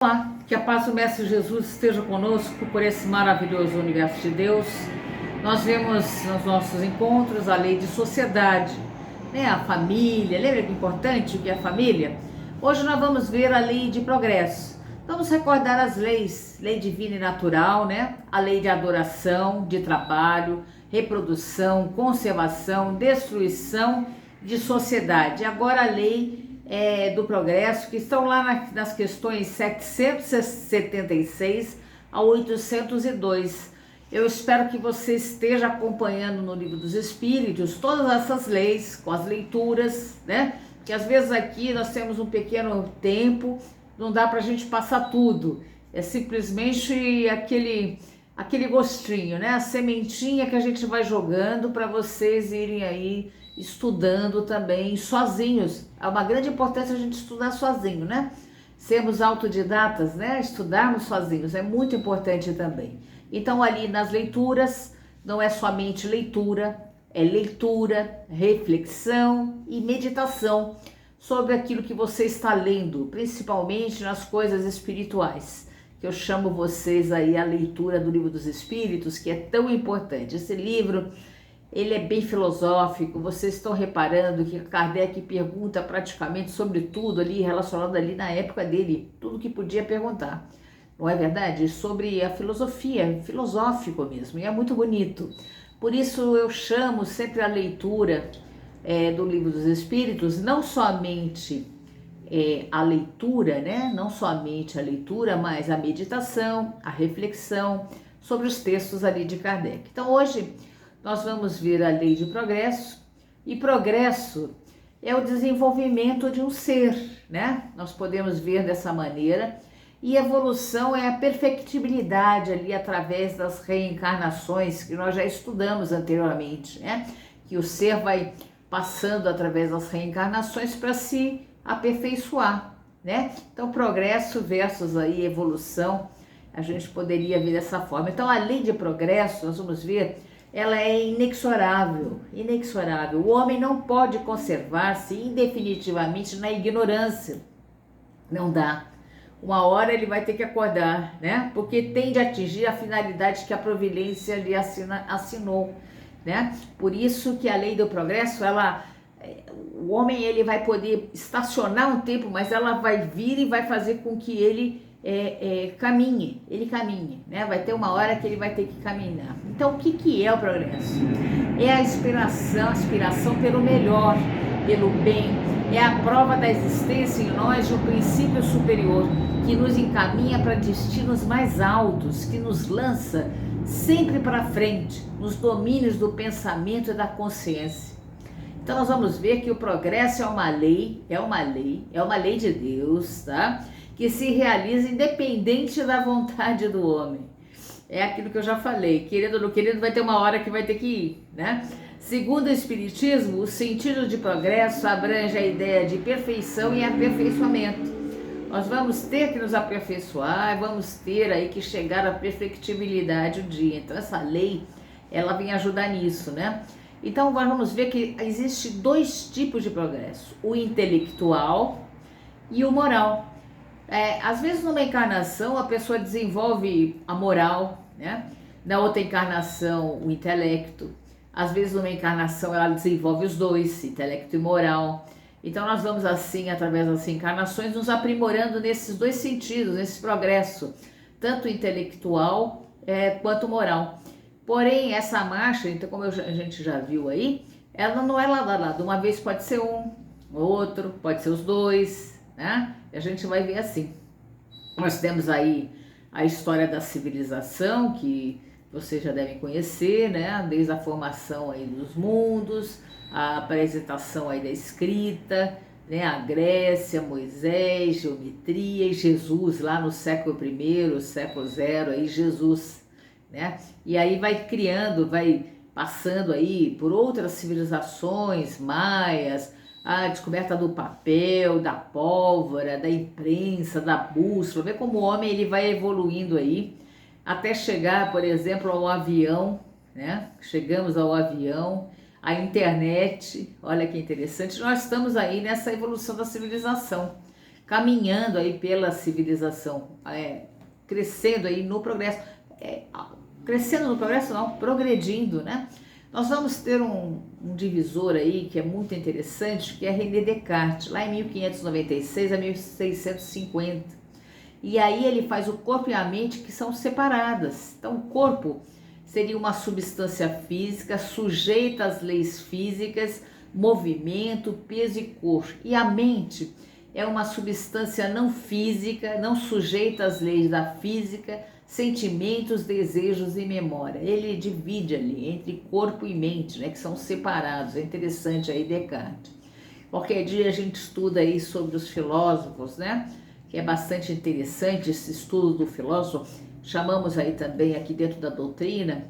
Olá, que a paz do Mestre Jesus esteja conosco por esse maravilhoso universo de Deus. Nós vemos nos nossos encontros a lei de sociedade, né? A família, lembra que é importante o que é a família? Hoje nós vamos ver a lei de progresso. Vamos recordar as leis, lei divina e natural, né? A lei de adoração, de trabalho, reprodução, conservação, destruição de sociedade. Agora a lei do progresso, que estão lá nas questões 776 a 802. Eu espero que você esteja acompanhando no Livro dos Espíritos todas essas leis, com as leituras, né? Porque às vezes aqui nós temos um pequeno tempo, não dá para a gente passar tudo. É simplesmente aquele gostinho, né? A sementinha que a gente vai jogando para vocês irem aí estudando também sozinhos. É uma grande importância a gente estudar sozinho, né? Sermos autodidatas, né? Estudarmos sozinhos é muito importante também. Então ali nas leituras, não é somente leitura, é leitura, reflexão e meditação sobre aquilo que você está lendo, principalmente nas coisas espirituais, que eu chamo vocês aí a leitura do Livro dos Espíritos, que é tão importante. Esse livro, ele é bem filosófico. Vocês estão reparando que Kardec pergunta praticamente sobre tudo ali, relacionado ali na época dele, tudo que podia perguntar, não é verdade? Sobre a filosofia, filosófico mesmo, e é muito bonito. Por isso eu chamo sempre a leitura do Livro dos Espíritos, não somente a leitura, né? Não somente a leitura, mas a meditação, a reflexão sobre os textos ali de Kardec. Então hoje nós vamos ver a lei de progresso, e progresso é o desenvolvimento de um ser, né? Nós podemos ver dessa maneira, e evolução é a perfectibilidade ali através das reencarnações, que nós já estudamos anteriormente, né? Que o ser vai passando através das reencarnações para se aperfeiçoar, né? Então progresso versus aí evolução, a gente poderia ver dessa forma. Então a lei de progresso, nós vamos ver, ela é inexorável, inexorável. O homem não pode conservar-se indefinitivamente na ignorância. Não dá. Uma hora ele vai ter que acordar, né? Porque tem de atingir a finalidade que a providência lhe assinou, né? Por isso que a lei do progresso, o homem ele vai poder estacionar um tempo, mas ela vai vir e vai fazer com que ele caminhe, né? Vai ter uma hora que ele vai ter que caminhar. Então, o que é o progresso? É a aspiração pelo melhor, pelo bem, é a prova da existência em nós de um princípio superior que nos encaminha para destinos mais altos, que nos lança sempre para frente, nos domínios do pensamento e da consciência. Então, nós vamos ver que o progresso é uma lei de Deus, tá? Que se realiza independente da vontade do homem. É aquilo que eu já falei, querendo ou não querendo, vai ter uma hora que vai ter que ir, né? Segundo o Espiritismo, o sentido de progresso abrange a ideia de perfeição e aperfeiçoamento. Nós vamos ter que nos aperfeiçoar, vamos ter aí que chegar à perfectibilidade um dia. Então essa lei, ela vem ajudar nisso, né? Então nós vamos ver que existe dois tipos de progresso, o intelectual e o moral. Às vezes numa encarnação a pessoa desenvolve a moral, né? Na outra encarnação o intelecto. Às vezes numa encarnação ela desenvolve os dois, intelecto e moral. Então nós vamos assim, através das encarnações, nos aprimorando nesses dois sentidos, nesse progresso, tanto intelectual quanto moral. Porém, essa marcha, então, como a gente já viu aí, ela não é lado a lado. Uma vez pode ser um, outro, pode ser os dois, né? E a gente vai ver assim. Nós temos aí a história da civilização, que vocês já devem conhecer, né? Desde a formação aí dos mundos, a apresentação aí da escrita, né? A Grécia, Moisés, geometria e Jesus lá no século I, século 0, aí Jesus, né? E aí vai criando, vai passando aí por outras civilizações, maias, a descoberta do papel, da pólvora, da imprensa, da bússola. Vê como o homem ele vai evoluindo aí, até chegar, por exemplo, ao avião, né? Chegamos ao avião, a internet, olha que interessante. Nós estamos aí nessa evolução da civilização. caminhando aí pela civilização, crescendo aí no progresso, crescendo no progresso não, progredindo, né? Nós vamos ter um divisor aí que é muito interessante, que é René Descartes, lá em 1596 a 1650. E aí ele faz o corpo e a mente que são separadas. Então o corpo seria uma substância física sujeita às leis físicas, movimento, peso e cor. E a mente é uma substância não física, não sujeita às leis da física, sentimentos, desejos e memória. Ele divide ali entre corpo e mente, né, que são separados. É interessante aí Descartes. Qualquer dia a gente estuda aí sobre os filósofos, né, que é bastante interessante esse estudo do filósofo. Chamamos aí também aqui dentro da doutrina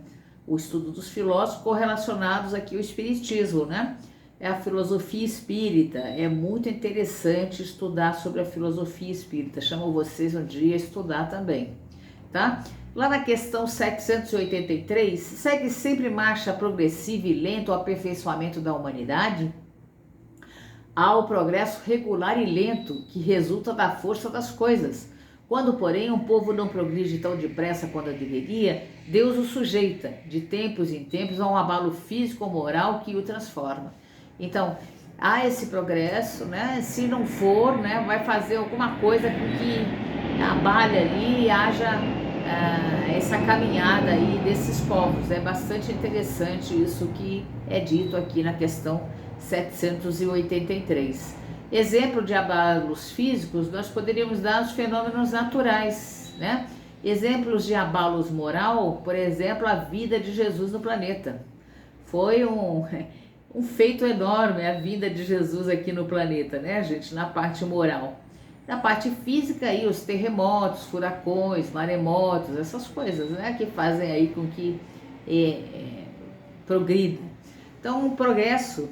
o estudo dos filósofos correlacionados aqui ao espiritismo, né? É a filosofia espírita. É muito interessante estudar sobre a filosofia espírita. Chamo vocês um dia a estudar também, tá? Lá na questão 783, segue sempre marcha progressiva e lenta o aperfeiçoamento da humanidade? Há o progresso regular e lento que resulta da força das coisas. Quando, porém, um povo não progride tão depressa quanto deveria, Deus o sujeita, de tempos em tempos, a um abalo físico ou moral que o transforma. Então, há esse progresso, né? Se não for, né, vai fazer alguma coisa com que abale ali e haja essa caminhada aí desses povos. É bastante interessante isso que é dito aqui na questão 783. Exemplo de abalos físicos, nós poderíamos dar os fenômenos naturais, né? Exemplos de abalos moral, por exemplo, a vida de Jesus no planeta. Foi um feito enorme a vinda de Jesus aqui no planeta, né, gente, na parte moral. Na parte física aí, os terremotos, furacões, maremotos, essas coisas, né, que fazem aí com que progrida. Então, o progresso,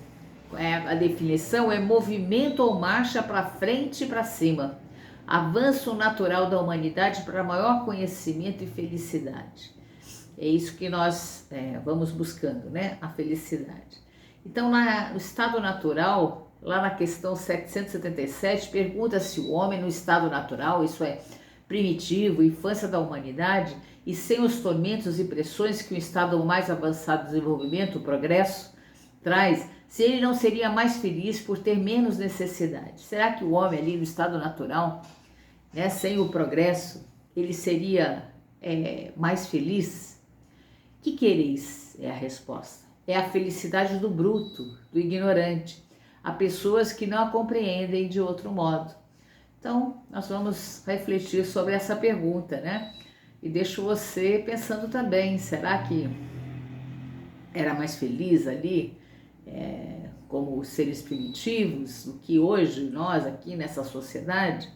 a definição é movimento ou marcha para frente e para cima, avanço natural da humanidade para maior conhecimento e felicidade. É isso que nós vamos buscando, né, a felicidade. Então, no estado natural, lá na questão 777, pergunta se o homem no estado natural, isso é, primitivo, infância da humanidade, e sem os tormentos e pressões que um estado mais avançado de desenvolvimento, o progresso, traz, se ele não seria mais feliz por ter menos necessidade. Será que o homem ali no estado natural, né, sem o progresso, ele seria mais feliz? Que quereis? É a resposta. É a felicidade do bruto, do ignorante. Há pessoas que não a compreendem de outro modo. Então, nós vamos refletir sobre essa pergunta, né? E deixo você pensando também, será que era mais feliz ali, como seres primitivos, do que hoje nós aqui nessa sociedade?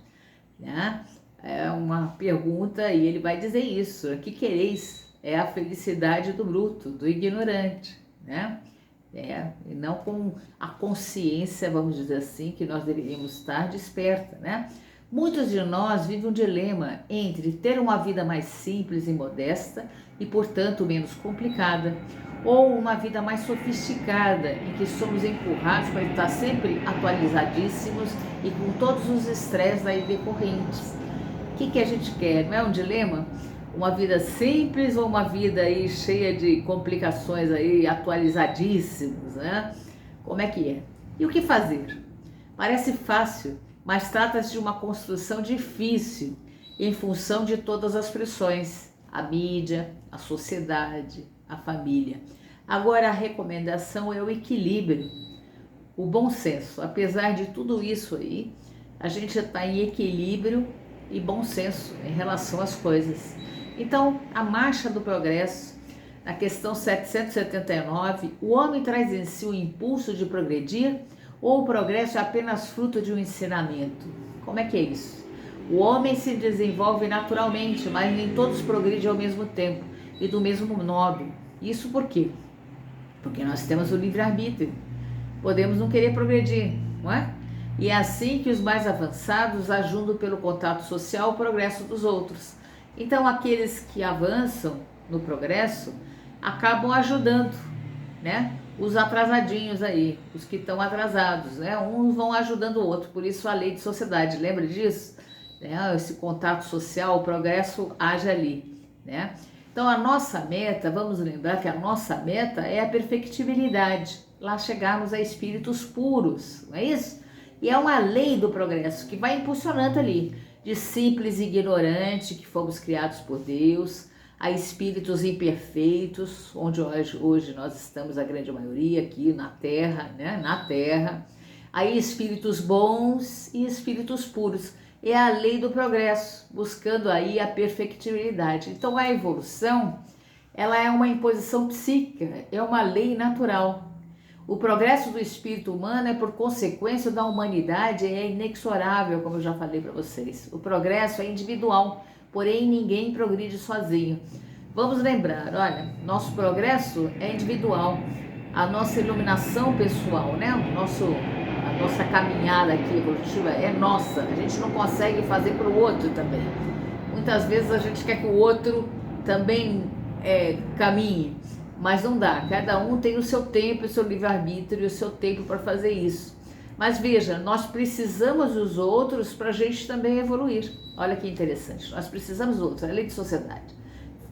Né? É uma pergunta e ele vai dizer isso. O que quereis? É a felicidade do bruto, do ignorante, né? E não com a consciência, vamos dizer assim, que nós deveríamos estar desperta, né? Muitos de nós vivem um dilema entre ter uma vida mais simples e modesta e, portanto, menos complicada, ou uma vida mais sofisticada, em que somos empurrados para estar sempre atualizadíssimos e com todos os estresses aí decorrentes. O que a gente quer? Não é um dilema? Uma vida simples ou uma vida aí cheia de complicações aí, atualizadíssimos, né? Como é que é? E o que fazer? Parece fácil, mas trata-se de uma construção difícil em função de todas as pressões, a mídia, a sociedade, a família. Agora a recomendação é o equilíbrio, o bom senso. Apesar de tudo isso aí, a gente está em equilíbrio e bom senso em relação às coisas. Então, a marcha do progresso, na questão 779, o homem traz em si o impulso de progredir ou o progresso é apenas fruto de um ensinamento? Como é que é isso? O homem se desenvolve naturalmente, mas nem todos progridem ao mesmo tempo e do mesmo modo. Isso por quê? Porque nós temos o livre-arbítrio. Podemos não querer progredir, não é? E é assim que os mais avançados ajudam pelo contato social o progresso dos outros. Então, aqueles que avançam no progresso acabam ajudando, né, os atrasadinhos aí, os que estão atrasados, né? Uns vão ajudando o outro, por isso a lei de sociedade, lembra disso? Né? Esse contato social, o progresso age ali, né? Então a nossa meta, vamos lembrar que a nossa meta é a perfectibilidade, lá chegarmos a espíritos puros, não é isso? E é uma lei do progresso que vai impulsionando ali, de simples e ignorante, que fomos criados por Deus, a espíritos imperfeitos, onde hoje nós estamos, a grande maioria, aqui na Terra, né? Na Terra. Aí espíritos bons e espíritos puros. É a lei do progresso, buscando aí a perfectibilidade. Então a evolução, ela é uma imposição psíquica, é uma lei natural. O progresso do espírito humano é por consequência da humanidade, é inexorável, como eu já falei para vocês. O progresso é individual, porém ninguém progride sozinho. Vamos lembrar, olha, nosso progresso é individual, a nossa iluminação pessoal, né? A nossa caminhada aqui evolutiva é nossa, a gente não consegue fazer para o outro também. Muitas vezes a gente quer que o outro também caminhe, mas não dá, cada um tem o seu tempo, o seu livre-arbítrio, o seu tempo para fazer isso. Mas veja, nós precisamos dos outros para a gente também evoluir. Olha que interessante, nós precisamos dos outros, é a lei de sociedade.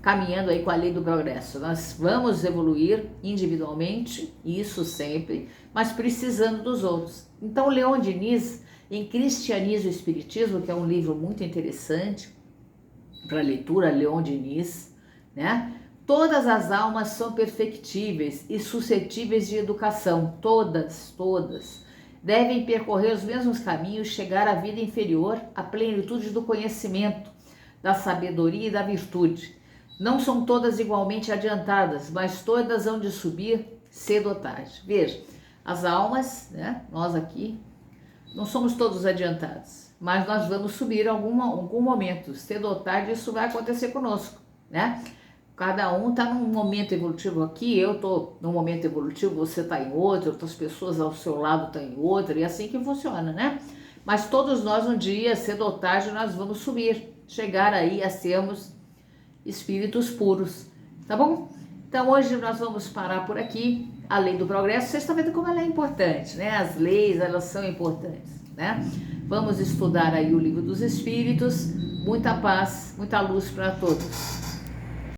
Caminhando aí com a lei do progresso, nós vamos evoluir individualmente, isso sempre, mas precisando dos outros. Então Leon Diniz, em Cristianismo e Espiritismo, que é um livro muito interessante para leitura, Leon Diniz, né? Todas as almas são perfectíveis e suscetíveis de educação, todas. Devem percorrer os mesmos caminhos, chegar à vida inferior, à plenitude do conhecimento, da sabedoria e da virtude. Não são todas igualmente adiantadas, mas todas hão de subir cedo ou tarde. Veja, as almas, né, nós aqui, não somos todos adiantados, mas nós vamos subir em algum momento, cedo ou tarde isso vai acontecer conosco, né? Cada um está num momento evolutivo aqui, eu estou num momento evolutivo, você está em outro, outras pessoas ao seu lado estão em outro, e é assim que funciona, né? Mas todos nós um dia, cedo ou tarde, nós vamos subir, chegar aí a sermos espíritos puros, tá bom? Então hoje nós vamos parar por aqui, a lei do progresso, vocês estão vendo como ela é importante, né? As leis, elas são importantes, né? Vamos estudar aí o Livro dos Espíritos, muita paz, muita luz para todos.